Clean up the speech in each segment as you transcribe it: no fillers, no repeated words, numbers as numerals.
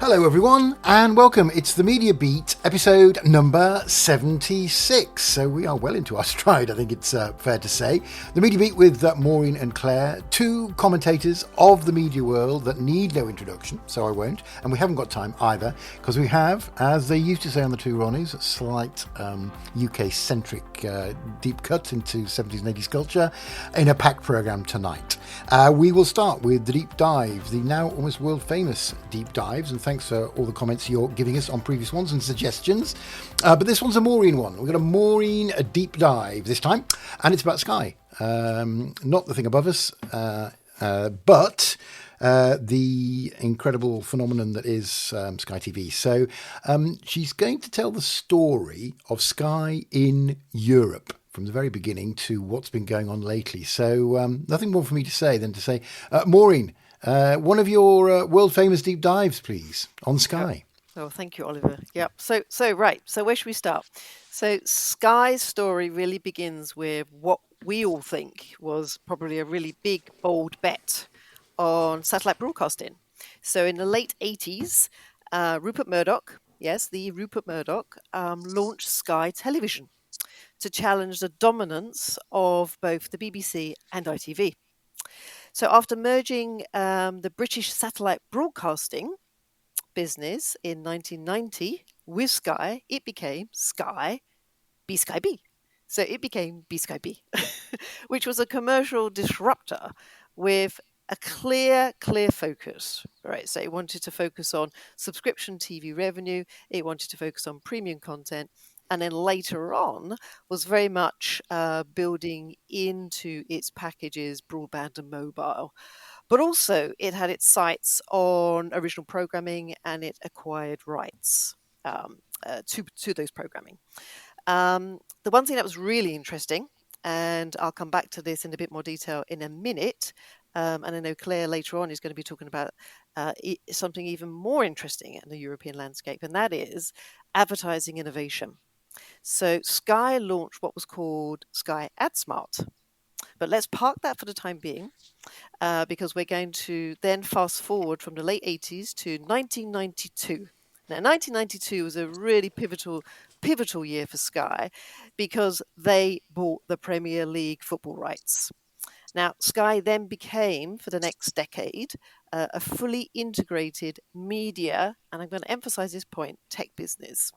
Hello everyone and welcome. It's the Media Beat episode number 76. So we are well into our stride, I think it's fair to say. The Media Beat with Maureen and Claire, two commentators of the media world that need no introduction, so I won't. And we haven't got time either because we have, as they used to say on the Two Ronnies, a slight UK-centric deep cut into 70s and 80s culture in a packed programme tonight. We will start with the deep dives, the now almost world famous deep dives, and thanks for all the comments you're giving us on previous ones and suggestions. But this one's a Maureen one. We've got a Maureen deep dive this time, and it's about Sky. Not the thing above us, but the incredible phenomenon that is Sky TV. So she's going to tell the story of Sky in Europe from the very beginning to what's been going on lately. So nothing more for me to say than to say, Maureen, one of your world famous deep dives, please, on Sky. Oh, thank you, Oliver. Yep. So where should we start? So Sky's story really begins with what we all think was probably a really big, bold bet on satellite broadcasting. So in the late 80s, Rupert Murdoch, yes, the Rupert Murdoch, launched Sky Television to challenge the dominance of both the BBC and ITV. So after merging the British satellite broadcasting business in 1990 with Sky, it became Sky B. So it became B Sky B, which was a commercial disruptor with a clear focus, right? So it wanted to focus on subscription TV revenue, it wanted to focus on premium content, and then later on was very much building into its packages broadband and mobile. But also it had its sights on original programming and it acquired rights to those programming. The one thing that was really interesting, and I'll come back to this in a bit more detail in a minute, and I know Claire later on is going to be talking about something even more interesting in the European landscape, and that is advertising innovation. So Sky launched what was called Sky AdSmart. But let's park that for the time being, because we're going to then fast forward from the late 80s to 1992. Now, 1992 was a really pivotal year for Sky because they bought the Premier League football rights. Now, Sky then became, for the next decade, a fully integrated media, and I'm going to emphasize this point, tech business.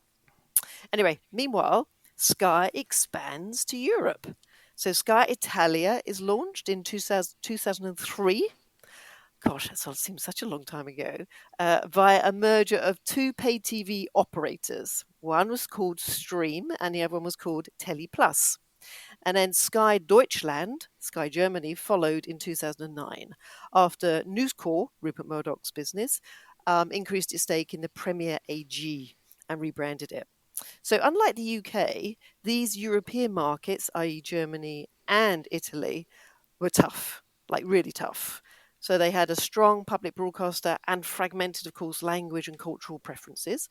Anyway, meanwhile, Sky expands to Europe. So Sky Italia is launched in 2003. Gosh, that seems such a long time ago, via a merger of two pay TV operators. One was called Stream and the other one was called Tele Plus. And then Sky Deutschland, Sky Germany, followed in 2009 after News Corp, Rupert Murdoch's business, increased its stake in the Premier AG and rebranded it. So unlike the UK, these European markets, i.e. Germany and Italy, were tough, like really tough. So they had a strong public broadcaster and fragmented, of course, language and cultural preferences.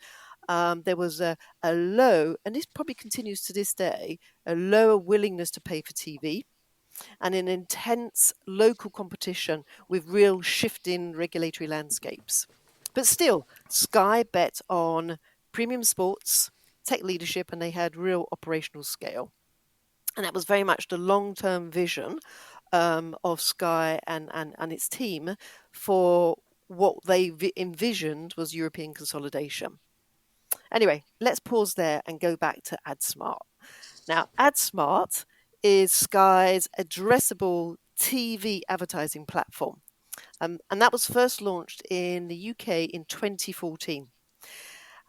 There was a low, and this probably continues to this day, a lower willingness to pay for TV and an intense local competition with real shifting regulatory landscapes. But still, Sky bet on premium sports, tech leadership, and they had real operational scale. And that was very much the long-term vision of Sky and its team for what they envisioned was European consolidation. Anyway, let's pause there and go back to AdSmart. Now, AdSmart is Sky's addressable TV advertising platform. And that was first launched in the UK in 2014.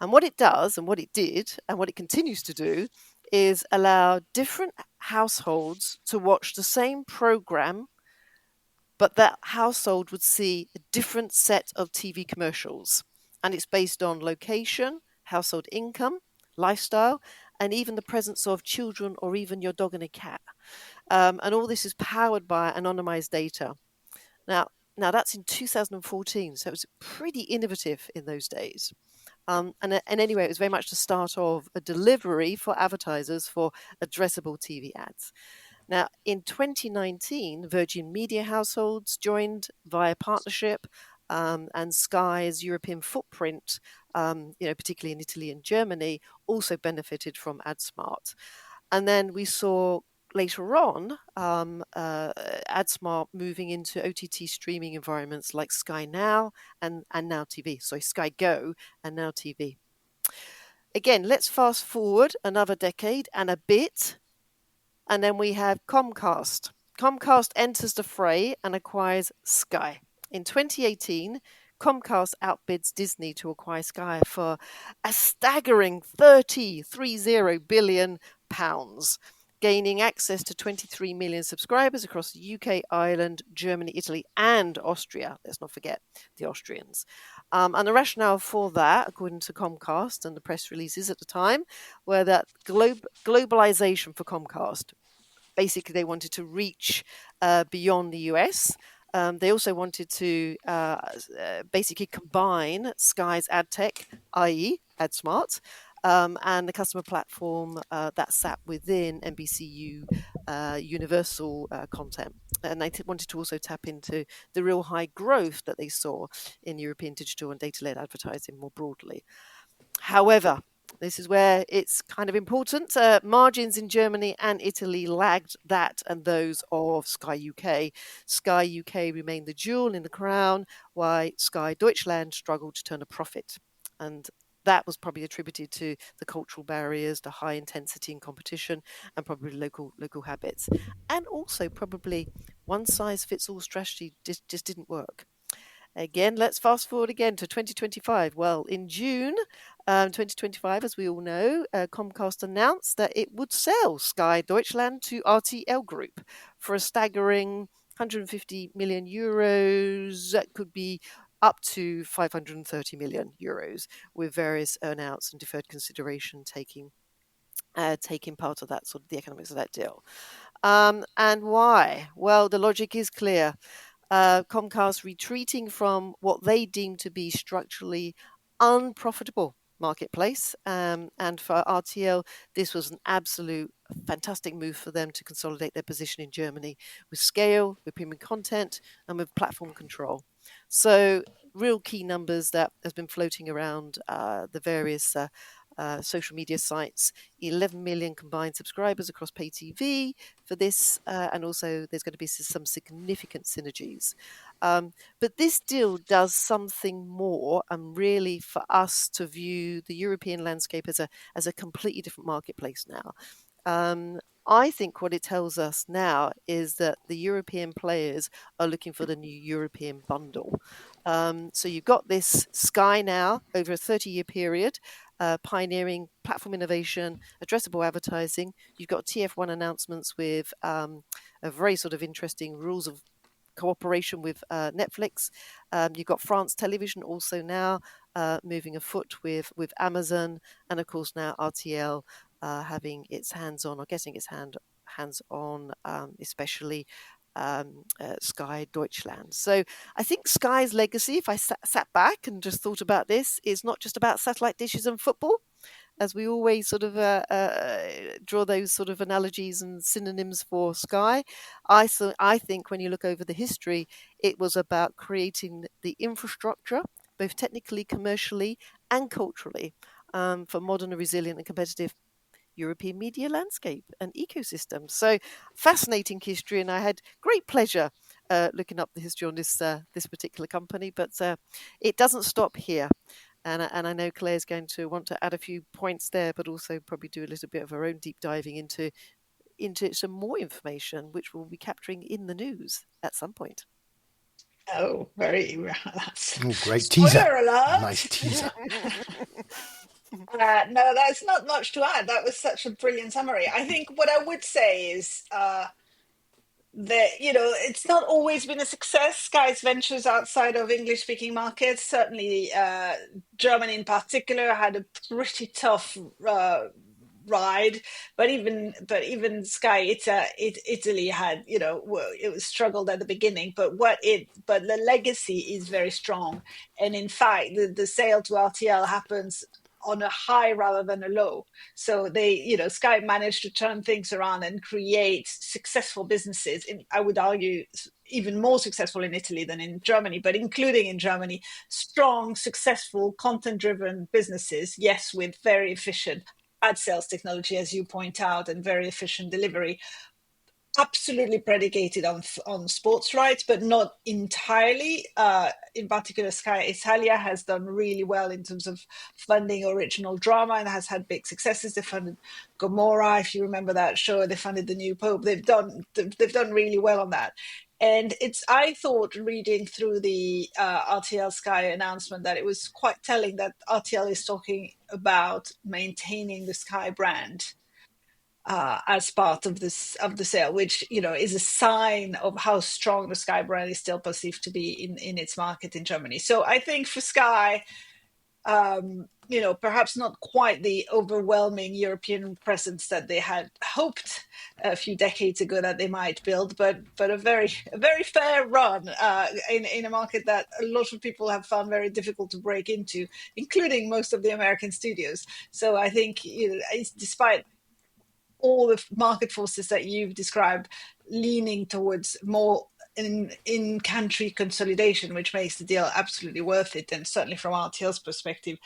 And what it does and what it did and what it continues to do is allow different households to watch the same program, but that household would see a different set of TV commercials. And it's based on location, household income, lifestyle, and even the presence of children or even your dog and a cat. And all this is powered by anonymized data. Now that's in 2014, so it was pretty innovative in those days. And anyway, it was very much the start of a delivery for advertisers for addressable TV ads. Now, in 2019, Virgin Media households joined via partnership, and Sky's European footprint, particularly in Italy and Germany, also benefited from AdSmart. And then we saw later on AdSmart moving into OTT streaming environments like Sky Now and Now TV. Sorry, Sky Go and Now TV. Again, let's fast forward another decade and a bit, and then we have Comcast. Comcast enters the fray and acquires Sky. In 2018, Comcast outbids Disney to acquire Sky for a staggering £30 billion, gaining access to 23 million subscribers across the UK, Ireland, Germany, Italy, and Austria. Let's not forget the Austrians. And the rationale for that, according to Comcast and the press releases at the time, were that globalization for Comcast. Basically, they wanted to reach beyond the US. They also wanted to basically combine Sky's ad tech, i.e. AdSmart, and the customer platform that sat within NBCU Universal content. And they wanted to also tap into the real high growth that they saw in European digital and data-led advertising more broadly. However, this is where it's kind of important. Margins in Germany and Italy lagged that and those of Sky UK. Sky UK remained the jewel in the crown, while Sky Deutschland struggled to turn a profit. And that was probably attributed to the cultural barriers, the high intensity in competition, and probably local habits. And also probably one-size-fits-all strategy just didn't work. Again, let's fast forward again to 2025. Well, in June 2025, as we all know, Comcast announced that it would sell Sky Deutschland to RTL Group for a staggering 150 million euros. That could be up to 530 million euros, with various earnouts and deferred consideration taking part of that, sort of the economics of that deal. And why? Well, the logic is clear. Comcast retreating from what they deem to be structurally unprofitable marketplace. And for RTL, this was an absolute fantastic move for them to consolidate their position in Germany with scale, with premium content, and with platform control. So real key numbers that has been floating around the various social media sites, 11 million combined subscribers across pay TV for this, and also there's going to be some significant synergies. But this deal does something more, and really for us to view the European landscape as a completely different marketplace now. I think what it tells us now is that the European players are looking for the new European bundle. So you've got this Sky now over a 30-year period, pioneering platform innovation, addressable advertising. You've got TF1 announcements with a very sort of interesting rules of cooperation with Netflix. You've got France Television also now moving afoot with Amazon, and of course now RTL having its hands on, or getting its hands on, especially Sky Deutschland. So I think Sky's legacy, if I sat back and just thought about this, is not just about satellite dishes and football, as we always sort of draw those sort of analogies and synonyms for Sky. I think when you look over the history, it was about creating the infrastructure, both technically, commercially, and culturally, for modern, resilient, and competitive European media landscape and ecosystem. So fascinating history, and I had great pleasure looking up the history on this particular company. But it doesn't stop here, and I know Claire's going to want to add a few points there, but also probably do a little bit of her own deep diving into some more information, which we'll be capturing in the news at some point. Oh, very that's great teaser! Alert. Nice teaser. No, that's not much to add. That was such a brilliant summary. I think what I would say is that it's not always been a success. Sky's ventures outside of English-speaking markets, certainly Germany in particular, had a pretty tough ride. But even Sky Italy had it was struggled at the beginning. But the legacy is very strong, and in fact the sale to RTL happens on a high rather than a low. So Sky managed to turn things around and create successful businesses. I would argue even more successful in Italy than in Germany, but including in Germany, strong, successful, content-driven businesses, yes, with very efficient ad sales technology, as you point out, and very efficient delivery, absolutely predicated on sports rights, but not entirely. In particular, Sky Italia has done really well in terms of funding original drama and has had big successes. They funded Gomorrah, if you remember that show. They funded The New Pope. They've done really well on that. And I thought, reading through the RTL Sky announcement, that it was quite telling that RTL is talking about maintaining the Sky brand as part of the sale, which is a sign of how strong the Sky brand is still perceived to be in its market in Germany. So I think for Sky, perhaps not quite the overwhelming European presence that they had hoped a few decades ago that they might build, but a very fair run in a market that a lot of people have found very difficult to break into, including most of the American studios. So I think despite all the market forces that you've described leaning towards more in-country consolidation, which makes the deal absolutely worth it, and certainly from RTL's perspective,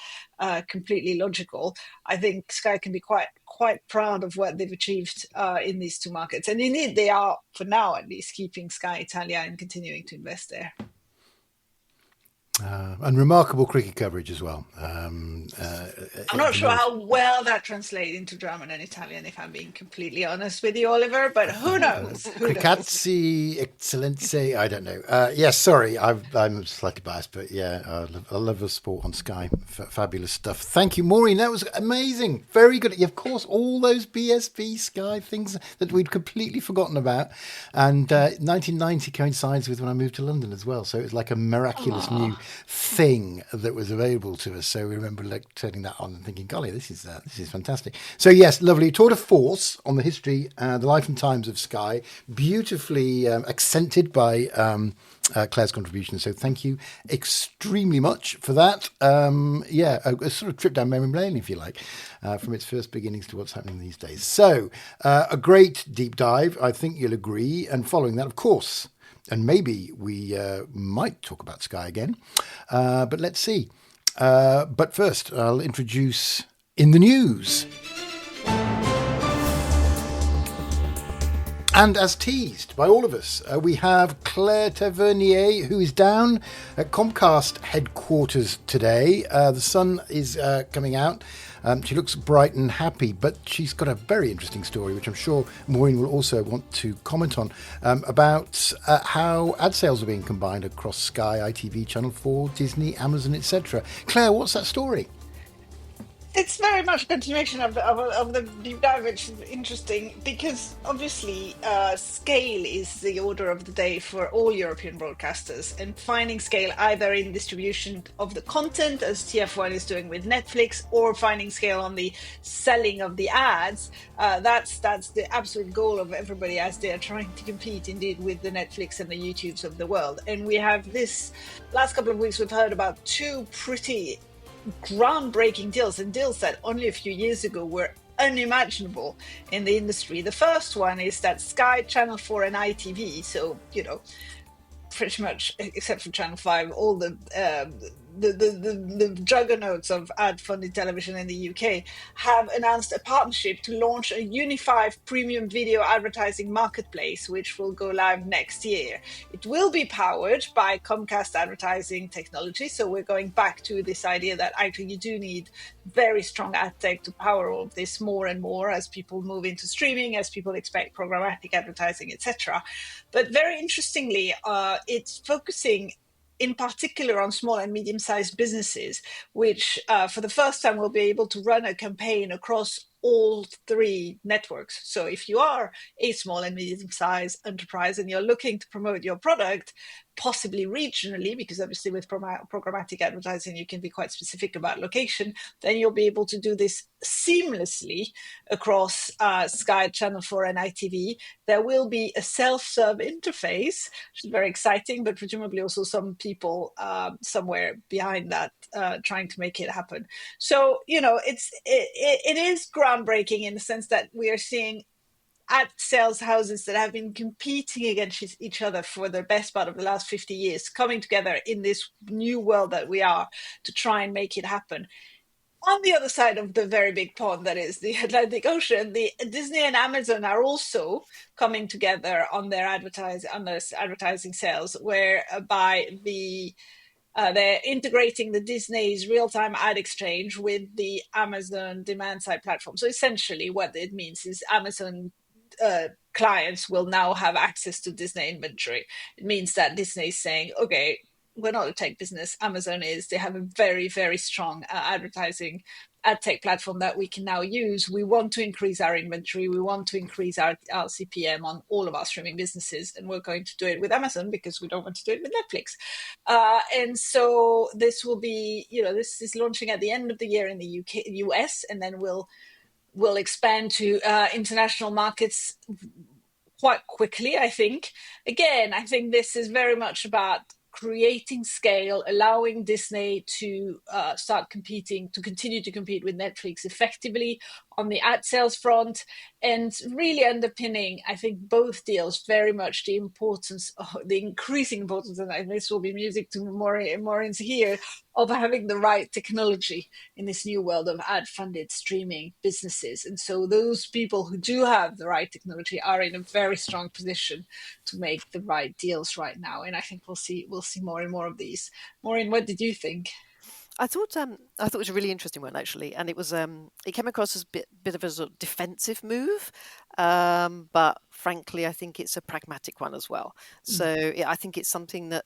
completely logical. I think Sky can be quite proud of what they've achieved in these two markets. And indeed, they are, for now at least, keeping Sky Italia and continuing to invest there. And remarkable cricket coverage as well. I'm not sure how well that translates into German and Italian, if I'm being completely honest with you, Oliver, but who knows? Cricazzi, Eccellenze, I don't know. Yes, sorry, I'm slightly biased, but yeah, I love the sport on Sky. Fabulous stuff. Thank you, Maureen. That was amazing. Very good. Of course, all those BSB Sky things that we'd completely forgotten about. And 1990 coincides with when I moved to London as well. So it was like a miraculous new thing that was available to us. So we remember turning that on and thinking, golly, this is fantastic. So yes, lovely tour de force on the history, the life and times of Sky, beautifully accented by Claire's contribution. So thank you extremely much for that. A sort of trip down memory lane, if you like, from its first beginnings to what's happening these days. So a great deep dive, I think you'll agree. And following that, of course, and maybe we might talk about Sky again, but let's see. But first, I'll introduce In the News. And as teased by all of us, we have Claire Tavernier, who is down at Comcast headquarters today. The sun is coming out. She looks bright and happy, but she's got a very interesting story, which I'm sure Maureen will also want to comment on, about how ad sales are being combined across Sky, ITV, Channel 4, Disney, Amazon, etc. Claire, what's that story? It's very much a continuation of the deep dive, which is interesting because obviously scale is the order of the day for all European broadcasters, and finding scale either in distribution of the content, as TF1 is doing with Netflix, or finding scale on the selling of the ads, that's the absolute goal of everybody as they are trying to compete indeed with the Netflix and the YouTubes of the world. And we have this last couple of weeks, we've heard about two pretty groundbreaking deals, and deals that only a few years ago were unimaginable in the industry. The first one is that Sky, Channel 4 and ITV, so pretty much except for Channel 5, all the juggernauts of ad-funded television in the UK have announced a partnership to launch a unified premium video advertising marketplace, which will go live next year. It will be powered by Comcast advertising technology. So we're going back to this idea that actually you do need very strong ad tech to power all of this more and more as people move into streaming, as people expect programmatic advertising, etc. But very interestingly, it's focusing in particular on small and medium-sized businesses, which for the first time will be able to run a campaign across all three networks. So if you are a small and medium-sized enterprise and you're looking to promote your product, possibly regionally, because obviously with programmatic advertising, you can be quite specific about location, then you'll be able to do this seamlessly across Sky, Channel 4 and ITV. There will be a self-serve interface, which is very exciting, but presumably also some people somewhere behind that trying to make it happen. So, it is groundbreaking in the sense that we are seeing ad sales houses that have been competing against each other for the best part of the last 50 years, coming together in this new world that we are to try and make it happen. On the other side of the very big pond that is the Atlantic Ocean, the Disney and Amazon are also coming together on their advertising sales, whereby they're integrating the Disney's real-time ad exchange with the Amazon demand-side platform. So essentially, what it means is Amazon clients will now have access to Disney inventory. It means that Disney is saying, okay, we're not a tech business. Amazon is. They have a very, very strong advertising ad tech platform that we can now use. We want to increase our inventory. We want to increase our CPM on all of our streaming businesses. And we're going to do it with Amazon because we don't want to do it with Netflix. And so this will be, this is launching at the end of the year in the US, and then we'll expand to international markets quite quickly, I think. Again, I think this is very much about creating scale, allowing Disney to start competing, to continue to compete with Netflix effectively on the ad sales front, and really underpinning, I think, both deals very much the importance, the increasing importance, and this will be music to Maureen's ear, of having the right technology in this new world of ad-funded streaming businesses. And so those people who do have the right technology are in a very strong position to make the right deals right now. And I think we'll see more and more of these. Maureen, what did you think? I thought it was a really interesting one, actually, and it was it came across as a bit of a sort of defensive move, but frankly, I think it's a pragmatic one as well. So I think it's something that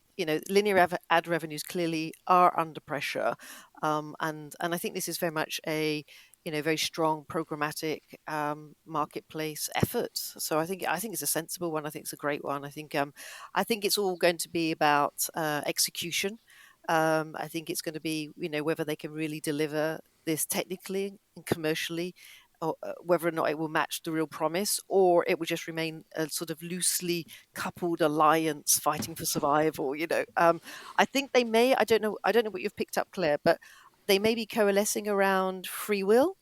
linear ad revenues clearly are under pressure, and I think this is very much a very strong programmatic marketplace effort. So I think it's a sensible one. I think it's a great one. I think it's all going to be about execution. I think it's going to be, whether they can really deliver this technically and commercially, or whether or not it will match the real promise, or it will just remain a sort of loosely coupled alliance fighting for survival. I think they may. I don't know what you've picked up, Claire, but they may be coalescing around Freewill,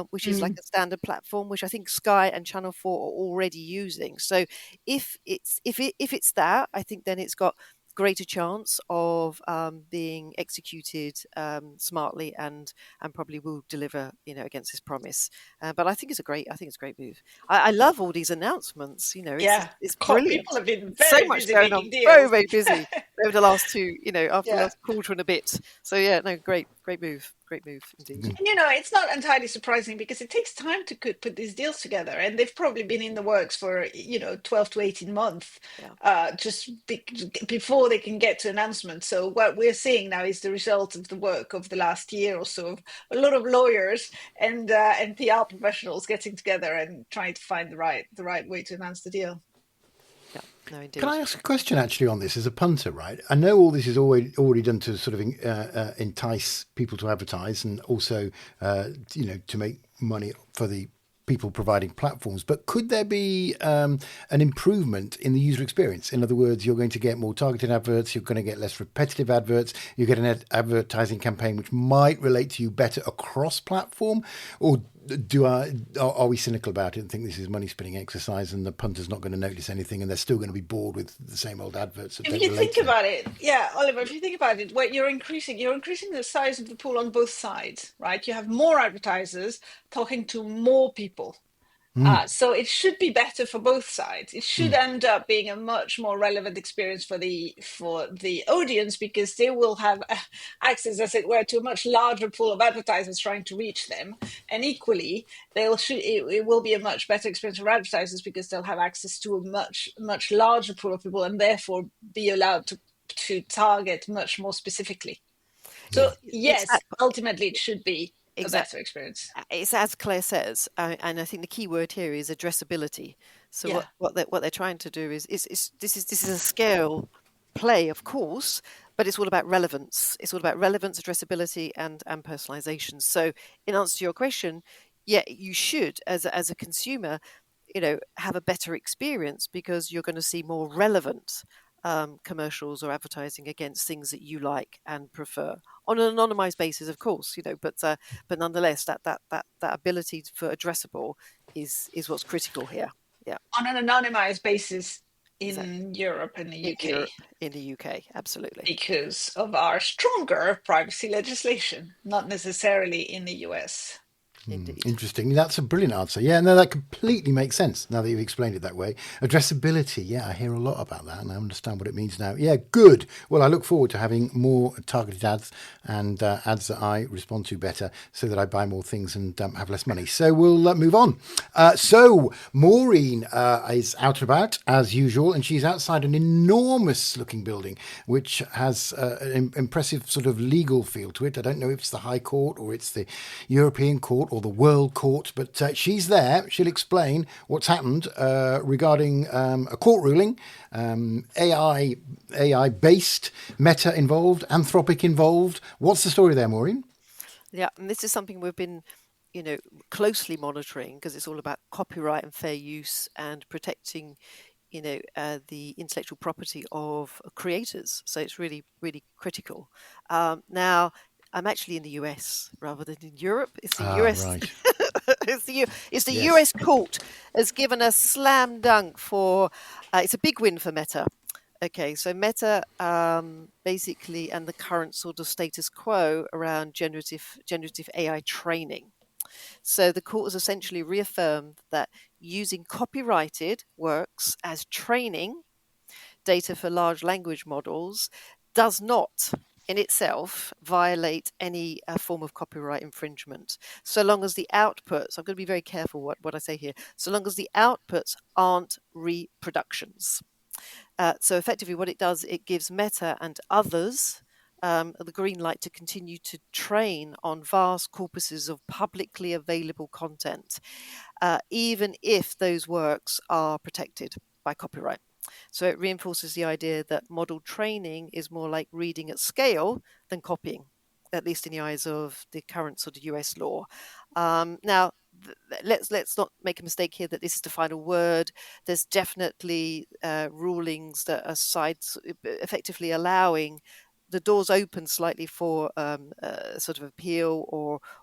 which is like a standard platform, which I think Sky and Channel 4 are already using. So if it's that, I think then it's got greater chance of being executed smartly and probably will deliver against this promise. But I think it's a great move. I love all these announcements. It's brilliant. People have been so very much busy going on, making deals. very, very busy over the last two, after Yeah. the last quarter and a bit. So yeah, no, great move indeed. And it's not entirely surprising because it takes time to put these deals together, and they've probably been in the works for 12 to 18 months, just before they can get to announcement. So what we're seeing now is the result of the work of the last year or so of a lot of lawyers and PR professionals getting together and trying to find the right way to announce the deal. Yeah, no, indeed. Can I ask a question actually on this as a punter, right? I know all this is already done to sort of entice people to advertise and also, to make money for the people providing platforms. But could there be an improvement in the user experience? In other words, you're going to get more targeted adverts, you're going to get less repetitive adverts, you get an advertising campaign which might relate to you better across platform, or are we cynical about it and think this is money spinning exercise and the punter's not going to notice anything and they're still going to be bored with the same old adverts? If you think about it, Oliver, if you think about it, what you're increasing the size of the pool on both sides, right? You have more advertisers talking to more people. So it should be better for both sides. It should end up being a much more relevant experience for the audience, because they will have access, as it were, to a much larger pool of advertisers trying to reach them. And equally, it will be a much better experience for advertisers because they'll have access to a much larger pool of people and therefore be allowed to target much more specifically. So yes, ultimately it should be a better experience. It's as Claire says, and I think the key word here is addressability. So what they're trying to do is this is a scale play, of course, but it's all about relevance. It's all about relevance, addressability, and personalization. So in answer to your question, you should, as a consumer, have a better experience because you're going to see more relevant commercials or advertising against things that you like and prefer on an anonymized basis, of course, but nonetheless, that ability for addressable is what's critical here. on an anonymized basis Exactly. in Europe and the In UK. Europe, in the UK, absolutely. Because of our stronger privacy legislation, not necessarily in the US. Indeed. Interesting. That's a brilliant answer. Yeah, no, that completely makes sense now that you've explained it that way. Addressability. Yeah, I hear a lot about that and I understand what it means now. Yeah, good. Well, I look forward to having more targeted ads and ads that I respond to better so that I buy more things and have less money. So we'll move on. So Maureen is out and about as usual, and she's outside an enormous looking building which has an impressive sort of legal feel to it. I don't know if it's the High Court or it's the European Court or the World Court, but she's there. She'll explain what's happened regarding a court ruling, AI based, Meta involved, Anthropic involved. What's the story there, Maureen? Yeah, and this is something we've been, closely monitoring because it's all about copyright and fair use and protecting, the intellectual property of creators. So it's really, really critical. Now, I'm actually in the US rather than in Europe. It's the US. Right. It's the Yes. US court has given a slam dunk for. It's a big win for Meta. Okay, so Meta basically, and the current sort of status quo around generative AI training. So the court has essentially reaffirmed that using copyrighted works as training data for large language models does not in itself violate any form of copyright infringement, so long as the outputs, I'm going to be very careful what I say here, so long as the outputs aren't reproductions. So effectively what it does, it gives Meta and others the green light to continue to train on vast corpuses of publicly available content, even if those works are protected by copyright. So it reinforces the idea that model training is more like reading at scale than copying, at least in the eyes of the current sort of US law. Now, let's not make a mistake here that this is the final word. There's definitely rulings that are effectively allowing the doors open slightly for sort of appeal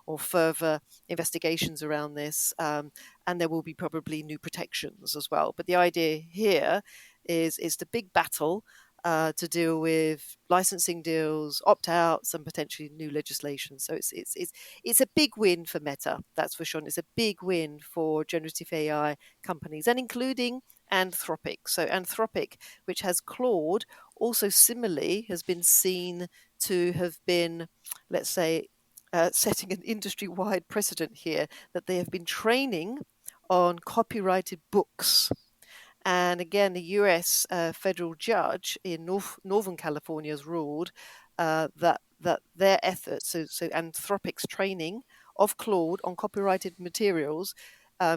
or further investigations around this, and there will be probably new protections as well. But the idea here is the big battle to deal with licensing deals, opt-outs, and potentially new legislation. So it's a big win for Meta, that's for sure. And it's a big win for generative AI companies, and including Anthropic. So Anthropic, which has Claude, also similarly has been seen to have been, let's say, setting an industry-wide precedent here, that they have been training on copyrighted books. And again, the US federal judge in Northern California has ruled that their efforts, so Anthropic's training of Claude on copyrighted materials,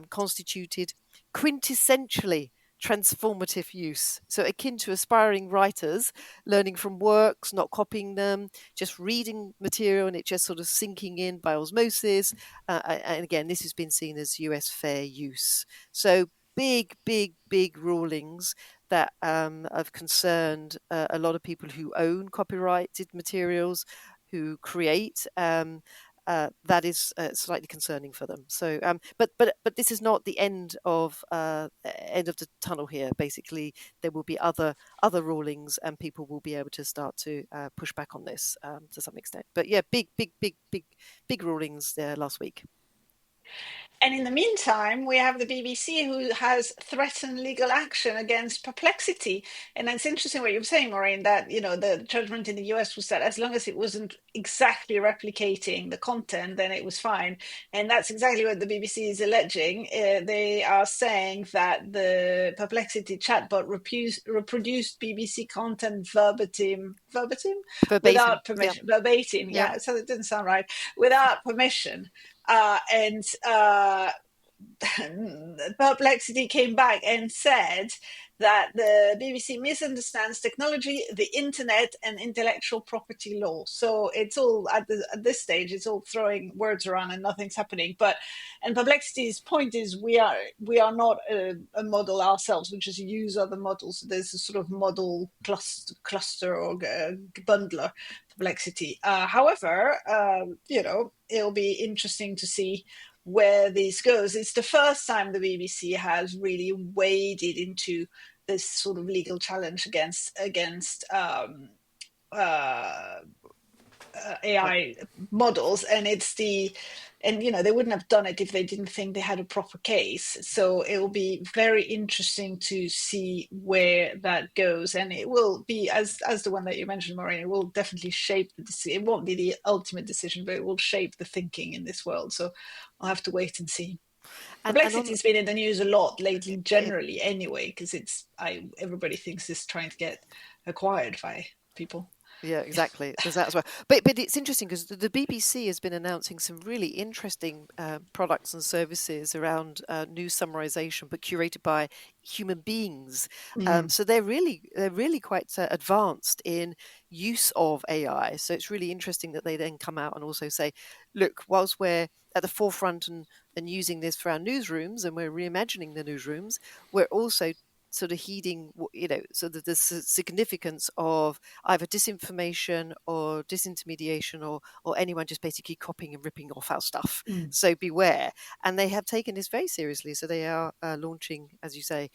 constituted quintessentially transformative use. So akin to aspiring writers learning from works, not copying them, just reading material and it just sort of sinking in by osmosis. And again, this has been seen as US fair use. So big rulings that have concerned a lot of people who own copyrighted materials, who create. That is slightly concerning for them. So, but this is not the end of the tunnel here. Basically, there will be other rulings, and people will be able to start to push back on this to some extent. But yeah, big rulings there last week. And in the meantime, we have the BBC who has threatened legal action against Perplexity. And it's interesting what you're saying, Maureen, that, the judgment in the US was that as long as it wasn't exactly replicating the content, then it was fine. And that's exactly what the BBC is alleging. They are saying that the Perplexity chatbot reproduced BBC content verbatim, without permission. Yeah. Verbatim, yeah. So it didn't sound right. Without permission. And Perplexity came back and said that the BBC misunderstands technology, the internet, and intellectual property law. So it's all at this stage, it's all throwing words around and nothing's happening. And Perplexity's point is we are not a model ourselves. We just use other models. There's a sort of model cluster or bundler. Perplexity. However, it'll be interesting to see where this goes. It's the first time the BBC has really waded into this sort of legal challenge against AI models, and they wouldn't have done it if they didn't think they had a proper case. So it will be very interesting to see where that goes, and it will be as the one that you mentioned, Maureen. It will definitely shape the decision. It won't be the ultimate decision, but it will shape the thinking in this world. So I'll have to wait and see. Complexity has been in the news a lot lately, generally, anyway, because everybody thinks it's trying to get acquired by people. Yeah, exactly. There's that as well. But it's interesting because the BBC has been announcing some really interesting products and services around news summarization, but curated by human beings. So they're really quite advanced in use of AI. So it's really interesting that they then come out and also say, look, whilst we're at the forefront and using this for our newsrooms and we're reimagining the newsrooms, we're also sort of heeding, sort of the significance of either disinformation or disintermediation or anyone just basically copying and ripping off our stuff. So beware. And they have taken this very seriously. So they are launching, as you say,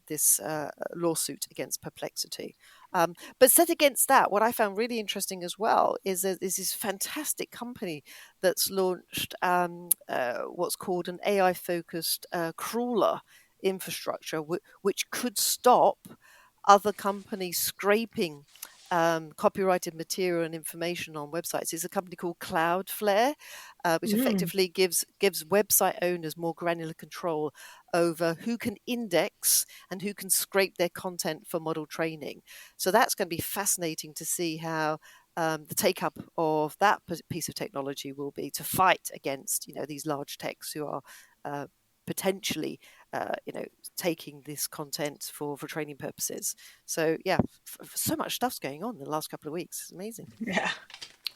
this lawsuit against Perplexity. But set against that, what I found really interesting as well is that there's this fantastic company that's launched what's called an AI-focused crawler infrastructure, which could stop other companies scraping copyrighted material and information on websites. It's a company called Cloudflare, which effectively gives website owners more granular control over who can index and who can scrape their content for model training. So that's going to be fascinating to see how the take-up of that piece of technology will be to fight against, these large techs who are potentially, taking this content for training purposes. So yeah, so much stuff's going on in the last couple of weeks. It's amazing. Yeah.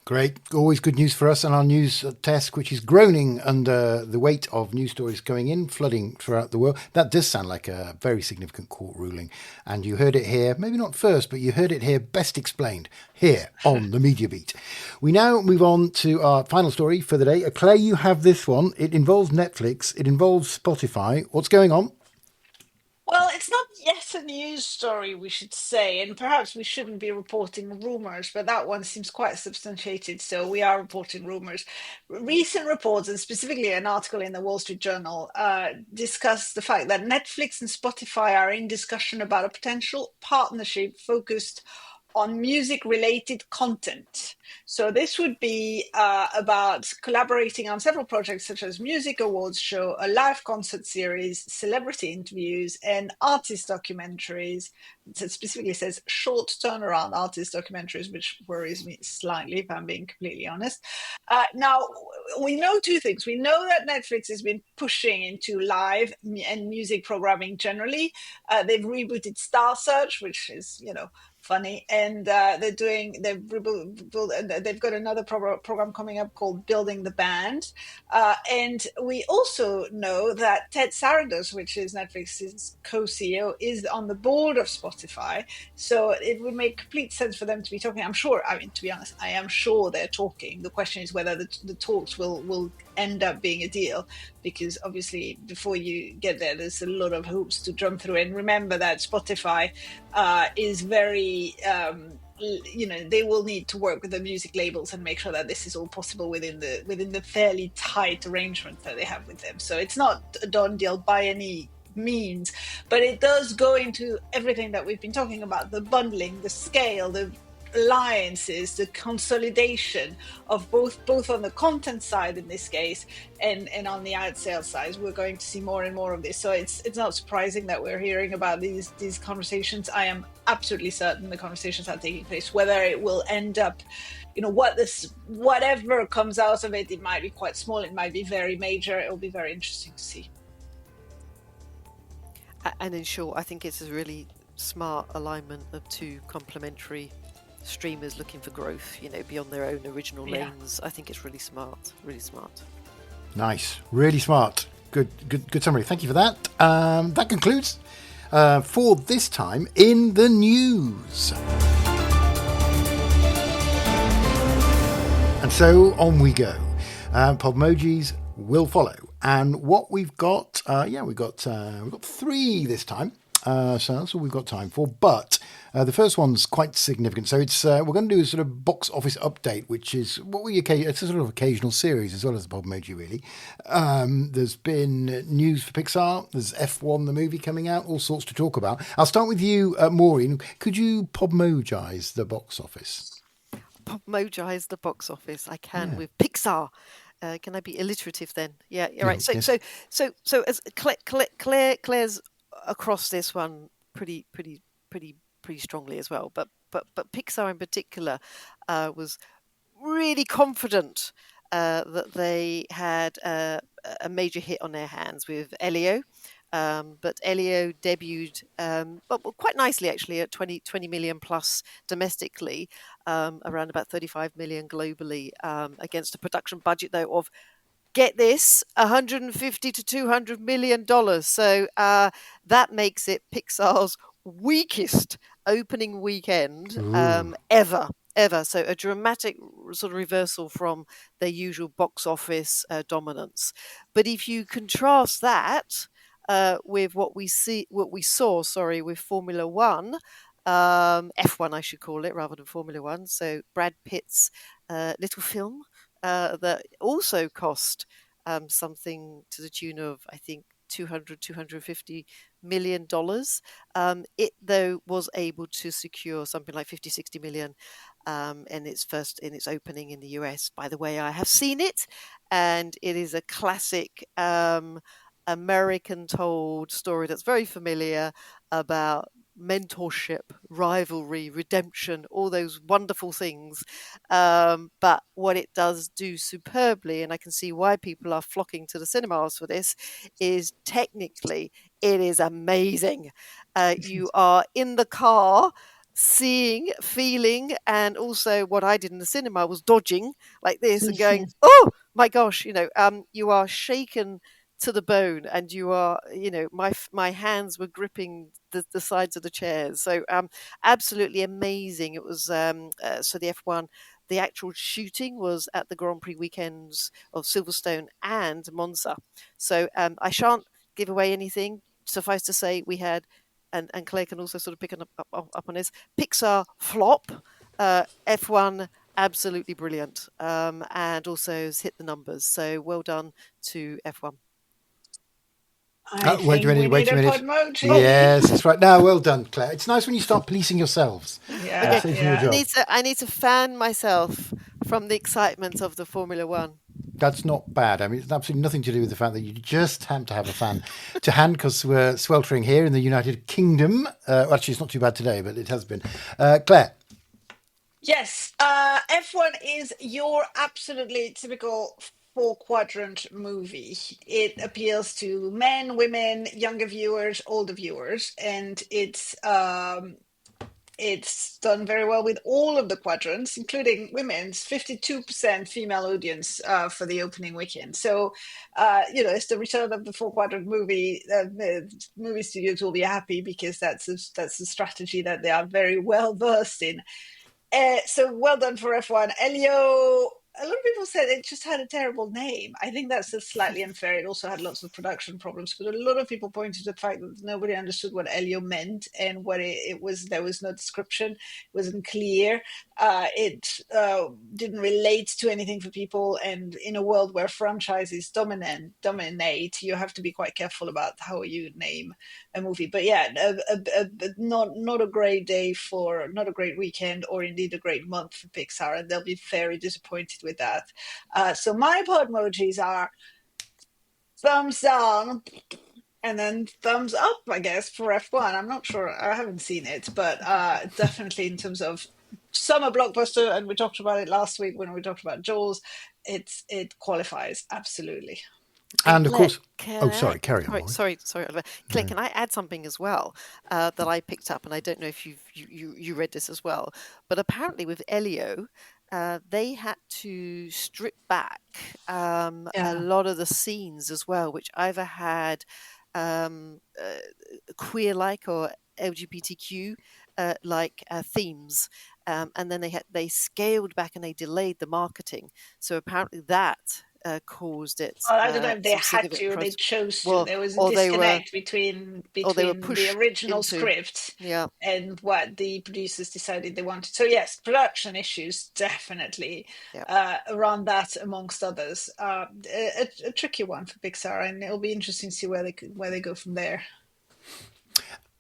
Great. Always good news for us and our news desk, which is groaning under the weight of news stories going in, flooding throughout the world. That does sound like a very significant court ruling. And you heard it here, maybe not first, but you heard it here best explained here on the Media Beat. We now move on to our final story for the day. Claire, you have this one. It involves Netflix. It involves Spotify. What's going on? Well, it's not yet a news story, we should say, and perhaps we shouldn't be reporting rumours, but that one seems quite substantiated, so we are reporting rumours. Recent reports, and specifically an article in the Wall Street Journal, discuss the fact that Netflix and Spotify are in discussion about a potential partnership focused on music-related content. So this would be about collaborating on several projects such as music awards show, a live concert series, celebrity interviews, and artist documentaries. It specifically says short turnaround artist documentaries, which worries me slightly, if I'm being completely honest. Now, we know two things. We know that Netflix has been pushing into live and music programming generally. They've rebooted Star Search, which is, funny, and they've got another program coming up called Building the Band, and we also know that Ted Sarandos, which is Netflix's co-CEO, is on the board of Spotify, so it would make complete sense for them to be talking. To be honest, I am sure they're talking. The question is whether the talks will end up being a deal, because obviously before you get there, there's a lot of hoops to jump through. And remember that Spotify is very they will need to work with the music labels and make sure that this is all possible within the fairly tight arrangement that they have with them. So it's not a done deal by any means, but it does go into everything that we've been talking about: the bundling, the scale, the alliances, the consolidation of both on the content side in this case and on the ad sales side. We're going to see more and more of this, so it's not surprising that we're hearing about these conversations. I am absolutely certain the conversations are taking place. Whether it will end up, whatever comes out of it might be quite small, it might be very major. It will be very interesting to see. And in short, I think it's a really smart alignment of two complementary streamers looking for growth, beyond their own original lanes. I think it's really smart. Nice, really smart. Good summary. Thank you for that. That concludes for this time in the news. And so on we go. Podmojis, will follow. And what we've got, we've got 3 this time. So that's all we've got time for. But the first one's quite significant. So it's we're going to do a sort of box office update, which is it's a sort of occasional series as well as the Podmoji, really. There's been news for Pixar. There's F1, the movie coming out, all sorts to talk about. I'll start with you, Maureen. Could you Podmojize the box office? Podmojize the box office. I can with Pixar. Can I be alliterative then? Yeah, you're right. So, yes. so as Claire's across this one pretty strongly as well. But Pixar in particular was really confident that they had a major hit on their hands with Elio. But Elio debuted quite nicely, actually, at 20 million plus domestically, around about 35 million globally, against a production budget, though, of, get this, $150 to $200 million. So that makes it Pixar's weakest opening weekend ever. So a dramatic sort of reversal from their usual box office dominance. But if you contrast that with what we saw with Formula One, F1 I should call it rather than Formula One. So Brad Pitt's little film that also cost something to the tune of, I think, $250 million. It, though, was able to secure something like 50-60 million in its opening in the US. By the way, I have seen it, and it is a classic American told story that's very familiar about mentorship, rivalry, redemption, all those wonderful things. But what it does do superbly, and I can see why people are flocking to the cinemas for this, is technically it is amazing. You are in the car seeing, feeling, and also what I did in the cinema was dodging like this and going, oh my gosh, you are shaken to the bone, and you are, my hands were gripping the sides of the chairs. So absolutely amazing. It was so the F1, the actual shooting was at the Grand Prix weekends of Silverstone and Monza. So I shan't give away anything. Suffice to say, we had, and Claire can also sort of pick up on this, Pixar flop, F1 absolutely brilliant, and also has hit the numbers. So well done to F1. Wait a minute. Podmoji. Yes, that's right. Now, well done, Claire. It's nice when you start policing yourselves. Yeah, I need to fan myself from the excitement of the Formula One. That's not bad. I mean, it's absolutely nothing to do with the fact that you just happen to have a fan to hand, because we're sweltering here in the United Kingdom. Actually, it's not too bad today, but it has been. Claire. Yes, F1 is your absolutely typical 4-quadrant movie. It appeals to men, women, younger viewers, older viewers, and it's done very well with all of the quadrants, including women's 52% female audience for the opening weekend. So, it's the return of the 4-quadrant movie. Movie studios will be happy, because that's a strategy that they are very well versed in. So well done for F1. Elio, a lot of people said it just had a terrible name. I think that's slightly unfair. It also had lots of production problems, but a lot of people pointed to the fact that nobody understood what Elio meant, and what it was. There was no description. It wasn't clear. It didn't relate to anything for people. And in a world where franchises dominate, you have to be quite careful about how you name a movie. But yeah, not a great day not a great weekend, or indeed a great month for Pixar, and they'll be very disappointed with that. So my Podmojis are thumbs down and then thumbs up, I guess, for F1. I'm not sure, I haven't seen it, but definitely in terms of summer blockbuster, and we talked about it last week when we talked about Jaws, it qualifies absolutely. And of Claire, course, carry on. Sorry, Oliver. Claire, can I add something as well that I picked up, and I don't know if you read this as well, but apparently with Elio, they had to strip back a lot of the scenes as well, which either had queer-like or LGBTQ like themes, and then they scaled back and they delayed the marketing. So apparently that caused it. I don't know if they some had significant to, they press. chose to. Well, There was a or they were, disconnect between or they were the pushed original into. script Yeah. and what the producers decided they wanted. So yes, production issues definitely around that, amongst others. A tricky one for Pixar, and it'll be interesting to see where they go from there.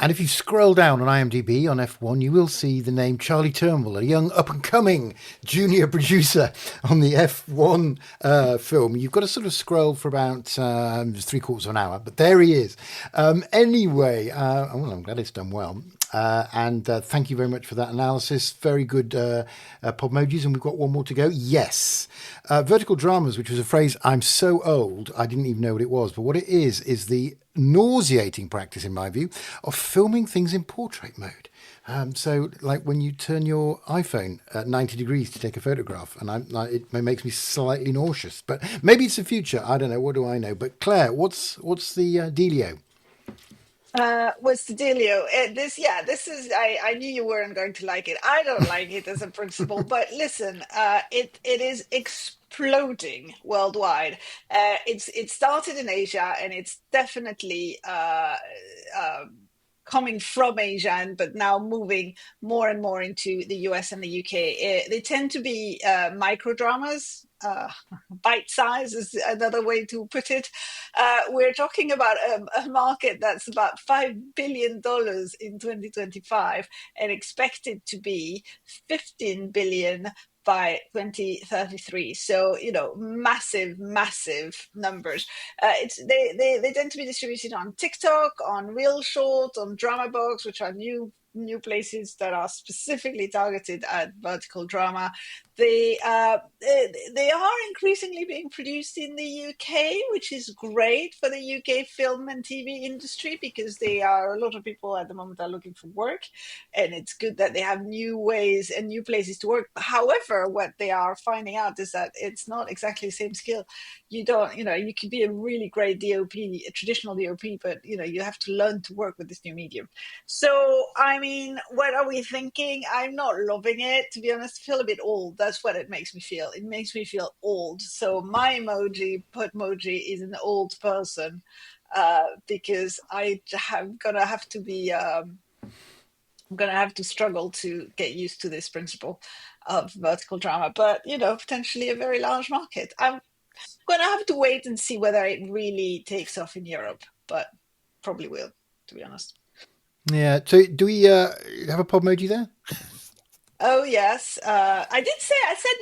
And if you scroll down on IMDb on F1, you will see the name Charlie Turnbull, a young up-and-coming junior producer on the F1 film. You've got to sort of scroll for about 3/4 of an hour, but there he is. Anyway, well, I'm glad it's done well. And thank you very much for that analysis. Very good Podmojis, and we've got one more to go. Yes. Vertical dramas, which was a phrase I'm so old, I didn't even know what it was. But what it is the nauseating practice, in my view, of filming things in portrait mode. So, like when you turn your iPhone at 90 degrees to take a photograph, and it makes me slightly nauseous. But maybe it's the future. I don't know. What do I know? But Claire, what's the dealio? What's the dealio? This is. I knew you weren't going to like it. I don't like it as a principle, but listen, it is exploding worldwide. It started in Asia, and it's definitely coming from Asia, but now moving more and more into the US and the UK. They tend to be micro dramas. Bite size is another way to put it. We're talking about a market that's about $5 billion in 2025 and expected to be 15 billion by 2033. So, massive numbers. They tend to be distributed on TikTok, on Reel Short, on Drama Box, which are new places that are specifically targeted at vertical drama. They are increasingly being produced in the UK, which is great for the UK film and TV industry, because a lot of people at the moment are looking for work, and it's good that they have new ways and new places to work. However, what they are finding out is that it's not exactly the same skill. You could be a really great DOP, a traditional DOP, but you have to learn to work with this new medium. So, I mean, what are we thinking? I'm not loving it, to be honest. I feel a bit old. That's what it makes me feel. It makes me feel old. So my emoji, Podmoji, is an old person, because I'm gonna have to be. I'm gonna have to struggle to get used to this principle of vertical drama, but potentially a very large market. I'm gonna have to wait and see whether it really takes off in Europe, but probably will, to be honest. Yeah. So do we have a Podmoji there? Oh, yes. I said,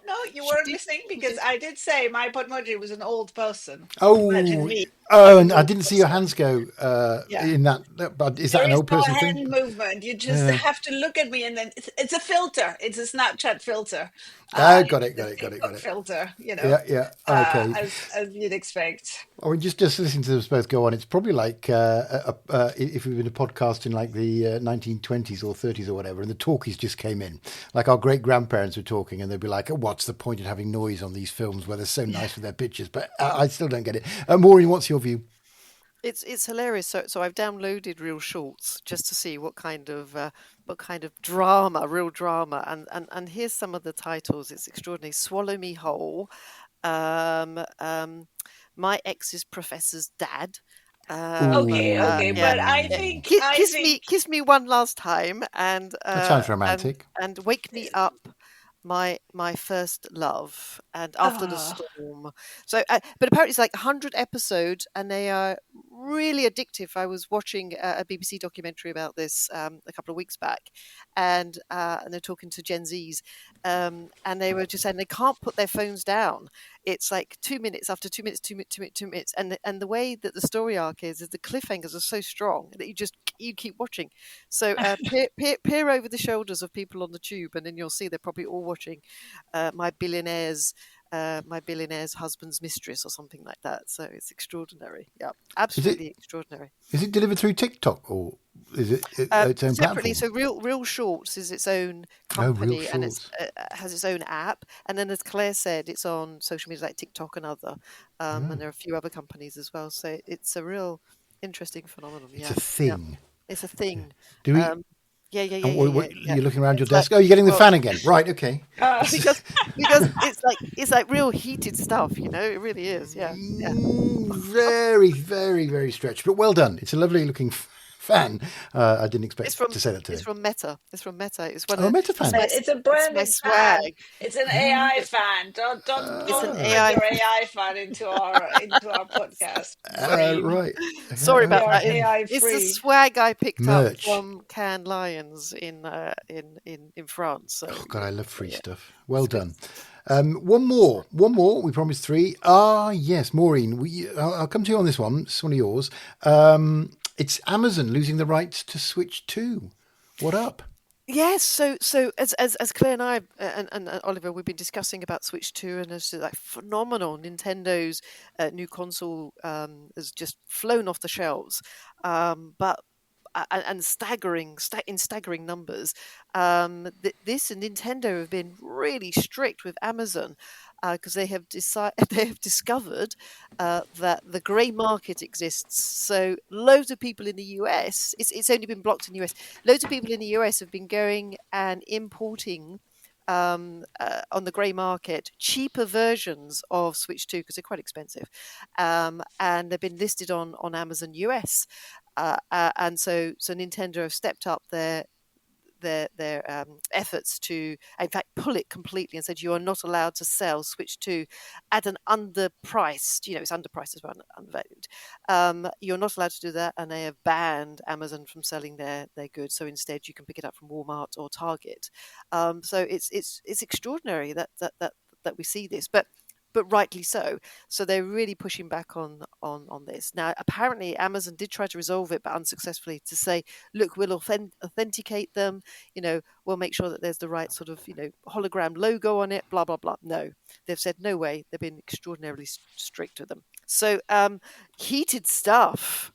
no, you weren't listening, because I did say my Podmoji was an old person. Imagine me. And I didn't see your hands go in that. But is that There an is old no person hand thing? movement. You just have to look at me, and then it's a filter. It's a Snapchat filter. Got it. TikTok filter, Yeah. Okay. as you'd expect. I mean, just listening to us both go on, it's probably like if we've been a podcast in like the 1920s or 30s or whatever, and the talkies just came in, like our great grandparents were talking, and they'd be like, oh, "What's the point in having noise on these films where they're so nice with their pictures?" But I still don't get it. Maureen, what's your view? It's hilarious. So I've downloaded Real Shorts just to see what kind of drama, real drama, and here's some of the titles. It's extraordinary. Swallow Me Whole. My ex's professor's dad. Okay, but I think Kiss me one last time, and That sounds romantic. and wake me up, my first love, and after the storm. So, but apparently it's like 100 episodes, and they are really addictive. I was watching a BBC documentary about this a couple of weeks back, and they're talking to Gen Zs, and they were just saying they can't put their phones down. It's like 2 minutes after 2 minutes, 2 minutes, 2 minutes, 2 minutes, and the way that the story arc is the cliffhangers are so strong that you keep watching. So peer over the shoulders of people on the tube, and then you'll see they're probably all watching my billionaire's husband's mistress or something like that. So it's extraordinary. Yeah, absolutely extraordinary. Is it delivered through TikTok, or is it its own separately? platform? So Real Shorts is its own company, and it has its own app. And then, as Claire said, it's on social media like TikTok and other, and there are a few other companies as well. So it's a real interesting phenomenon. It's a thing. It's a thing. Do we? Yeah, yeah, yeah, And yeah, yeah. you're looking around your It's like, desk. Oh, you're getting the well, fan again. Right, okay. because it's like real heated stuff, you know. It really is. Yeah, yeah. Very, very, very stretched, but well done. It's a lovely looking fan. I didn't It's expect from to say that it's today. from Meta. It's from Meta. It's one Oh, of Meta fan. It's a it's my branded swag. fan. It's an AI fan. It's an Don't bring AI. your AI fan into our podcast, Maureen. Right. Sorry We about are that. Okay. AI It's the free. swag I picked up Merch. from Cannes Lions in France. So Oh, God, I love free yeah, stuff. Well it's good. done. One more. One more. We promised three. Ah, yes, Maureen. I'll come to you on this one. It's one of yours. It's Amazon losing the rights to Switch 2. What up? Yes, so as Claire and I and Oliver, we've been discussing about Switch 2, and it's like phenomenal. Nintendo's new console has just flown off the shelves, but and in staggering numbers. This and Nintendo have been really strict with Amazon because they have they have discovered that the grey market exists. So loads of people in the US, it's only been blocked in the US. Loads of people in the US have been going and importing on the grey market cheaper versions of Switch 2 because they're quite expensive, and they've been listed on Amazon US. And so Nintendo have stepped up their efforts to, in fact, pull it completely and said you are not allowed to sell Switch 2 at an underpriced, it's underpriced as well, undervalued. You're not allowed to do that, and they have banned Amazon from selling their goods. So instead, you can pick it up from Walmart or Target. So it's extraordinary that we see this, but rightly so. So they're really pushing back on this. Now, apparently, Amazon did try to resolve it, but unsuccessfully. To say, look, we'll authenticate them. We'll make sure that there's the right sort of hologram logo on it. Blah blah blah. No, they've said no way. They've been extraordinarily strict with them. So heated stuff.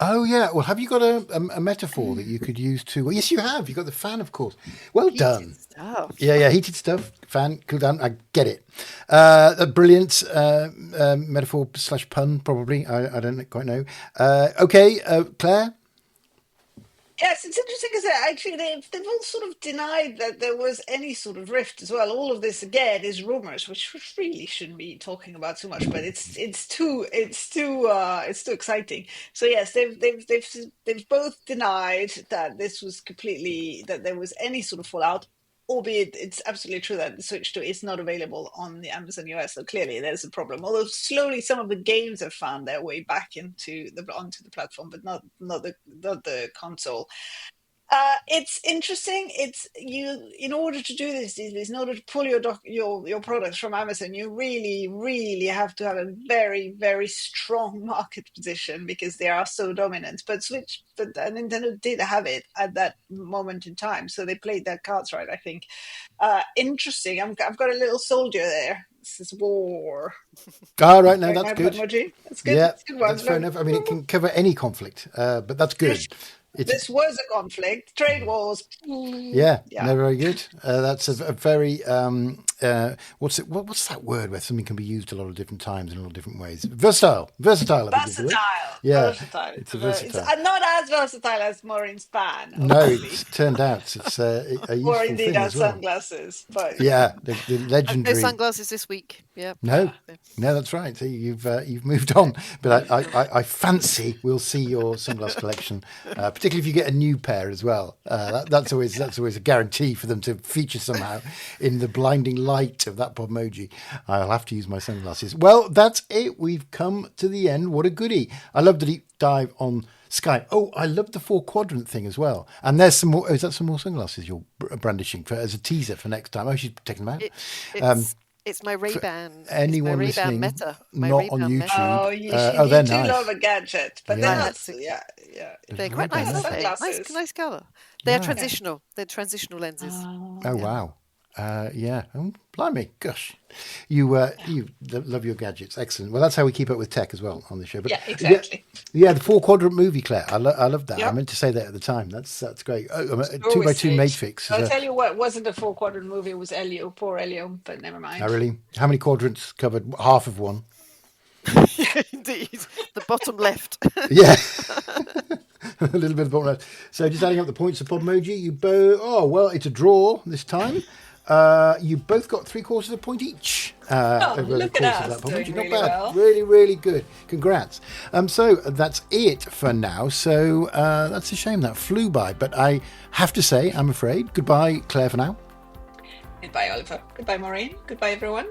Oh, yeah. Well, have you got a metaphor that you could use to... Well, yes, you have. You've got the fan, of course. Well Heated done. stuff. Yeah, heated stuff. Fan, cool down. I get it. A brilliant metaphor / pun, probably. I don't quite know. Okay, Claire? Yes, it's interesting because actually they've all sort of denied that there was any sort of rift as well. All of this again is rumors, which we really shouldn't be talking about too much, but it's too exciting. So yes, they've both denied that this was completely that there was any sort of fallout. Albeit it's absolutely true that the Switch 2 is not available on the Amazon US, so clearly there's a problem. Although slowly some of the games have found their way back onto the platform, but not the console. It's interesting. It's you in order to do this, in order to pull your products from Amazon, you really, really have to have a very, very strong market position because they are so dominant. But Nintendo did have it at that moment in time, so they played their cards right, I think. Interesting. I've got a little soldier there. This is war. All right, no, Right that's now, good. Podmoji. That's good. Yeah, That's a good one. that's fair enough. I mean, it can cover any conflict, but that's This, good. It's this was a conflict. Trade wars. Yeah, Yeah. no, very good. That's a very what's that word where something can be used a lot of different times in a lot of different ways? Versatile, I think is the word. Versatile. Yeah, Versatile. it's a It's versatile. not as versatile as Maureen's fan, No, obviously. it's turned out it's a Or useful indeed thing has as well. sunglasses. But Yeah, the No legendary. sunglasses this week. Yeah. No, that's right. So you've moved on, but I fancy we'll see your sunglass collection, particularly if you get a new pair as well. That's always a guarantee for them to feature somehow in the blinding light of that Podmoji. I'll have to use my sunglasses. Well, that's it. We've come to the end. What a goodie! I love the deep dive on Sky. Oh, I love the 4-quadrant thing as well. And there's some more. Oh, is that some more sunglasses you're brandishing as a teaser for next time? Oh, she's taking them out. It's my Ray-Ban. Anyone it's my Ray-Ban listening, Meta. My not Ray-Ban on Meta. YouTube. you They're do nice. love a gadget, but Yeah. they're I not. had to- Yeah. They're quite Ray-Ban nice, Meta. aren't they? Sunglasses. Nice colour. They're Yeah. transitional. They're transitional lenses. Oh wow. Yeah. Oh, blimey, gosh, you love your gadgets. Excellent. Well, that's how we keep up with tech as well on the show. But Yeah, exactly. Yeah, the 4-quadrant movie, Claire. I love that. I Yep. meant to say that at the time. That's great. Oh, Always 2x2 say. Matrix. I'll tell you what wasn't a 4-quadrant movie. It was Elio, poor Elio, but never mind. Oh, really? How many quadrants covered? Half of one. Indeed, the bottom left. Yeah. A little bit of bottom left. So just adding up the points of Podmoji, you both. Oh well, it's a draw this time. You both got 3/4 of a point each. Over the look course at of us that doing Podmoji. Not really bad. well. Really, really good. Congrats. So that's it for now. So that's a shame that flew by. But I have to say, I'm afraid. Goodbye, Claire, for now. Goodbye, Oliver. Goodbye, Maureen. Goodbye, everyone.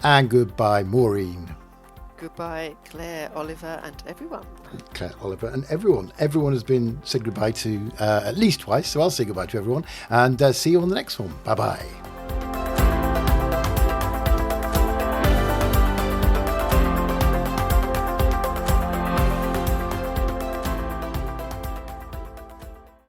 And goodbye, Maureen. Goodbye, Claire, Oliver, and everyone. Claire, Oliver, and everyone. Everyone has been said goodbye to at least twice, so I'll say goodbye to everyone and see you on the next one. Bye-bye.